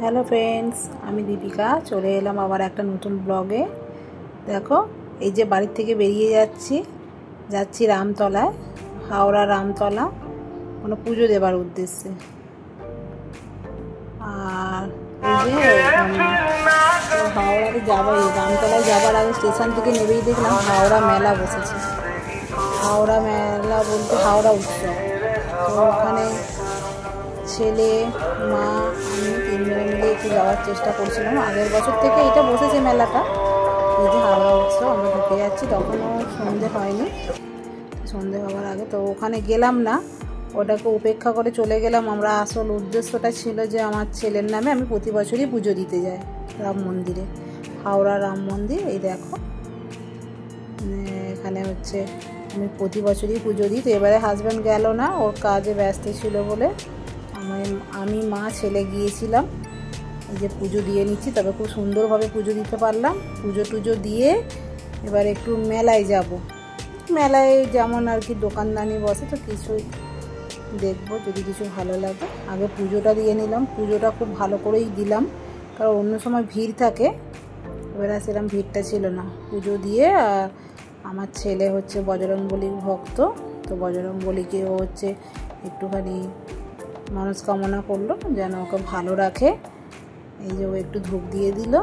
Hello friends, আমি দীপিকা চলে এলাম আবার একটা নতুন ব্লগে। দেখো, এই যে বাড়ির থেকে বেরিয়ে যাচ্ছি রামতলায়, হাওড়া রামতলা, কোনো পুজো দেবার উদ্দেশ্যে। আর এই যে হাওড়াতে যাবো, রামতলায় যাবার আগে স্টেশন থেকে নেবেই দেখলাম হাওড়া মেলা বসেছে। হাওড়া মেলা বলতে হাওড়া উৎসব। তো ওখানে ছেলে, মা, আমি তিনজনে মিলে একটু যাওয়ার চেষ্টা করছিলাম। আগের বছর থেকে এটা বসেছে মেলাটা, এই যে হাওড়া উৎসব। আমরা ঢুকে যাচ্ছি, তখনও সন্ধে হয়নি, সন্ধে হওয়ার আগে। তো ওখানে গেলাম না, ওটাকে উপেক্ষা করে চলে গেলাম আমরা। আসল উদ্দেশ্যটা ছিল যে আমার ছেলের নামে আমি প্রতি বছরই পুজো দিতে যাই রাম মন্দিরে, হাওড়া রাম মন্দির। এই দেখো, এখানে হচ্ছে আমি প্রতি বছরই পুজো দিই। তো এবারে হাজব্যান্ড গেল না, ওর কাজে ব্যস্ত ছিল বলে আমি মা ছেলে গিয়েছিলাম। এই যে পুজো দিয়ে নিচ্ছি, তবে খুব সুন্দরভাবে পুজো দিতে পারলাম। পুজো টুজো দিয়ে এবার একটু মেলায় যাব। মেলায় যেমন আর কি দোকানদানি বসে, তো কিছুই দেখবো, যদি কিছু ভালো লাগে। আগে পুজোটা দিয়ে নিলাম, পুজোটা খুব ভালো করেই দিলাম, কারণ অন্য সময় ভিড় থাকে, এবার সেরকম ভিড়টা ছিল না। পুজো দিয়ে আমার ছেলে হচ্ছে বজরংবলীর ভক্ত, তো বজরংবলীকে ও হচ্ছে একটুখানি মনস্কামনা করলো যেন ওকে ভালো রাখে। এই যে ও একটু ধূপ দিয়ে দিল।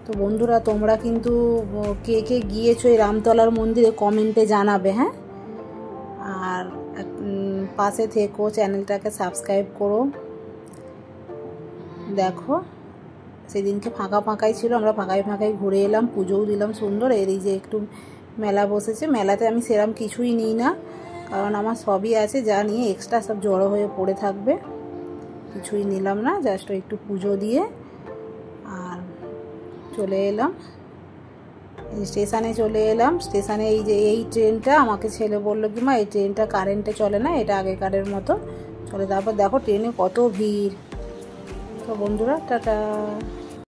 তো বন্ধুরা, তোমরা কিন্তু কে কে গিয়েছো এই রামতলার মন্দিরে কমেন্টে জানাবে, হ্যাঁ। আর পাশে থেকো, চ্যানেলটাকে সাবস্ক্রাইব করো। দেখো, সেদিনকে ফাঁকাই ছিল, আমরা ফাঁকাই ঘুরে এলাম, পুজোও দিলাম সুন্দর। এই যে একটু মেলা বসেছে, মেলাতে আমি সেরকম কিছুই নিই না, কারণ আমার সবই আছে, যা নিয়ে এক্সট্রা সব জড়ো হয়ে পড়ে থাকবে। কিছুই নিলাম না, জাস্ট একটু পুজো দিয়ে আর চলে এলাম। স্টেশনে চলে এলাম। স্টেশনে এই যে এই ট্রেনটা, আমাকে ছেলে বললো কি মা এই ট্রেনটা কারেন্টে চলে না, এটা আগেকারের মতো চলে। তারপর দেখো ট্রেনে কত ভিড়। তো বন্ধুরা, টাটা।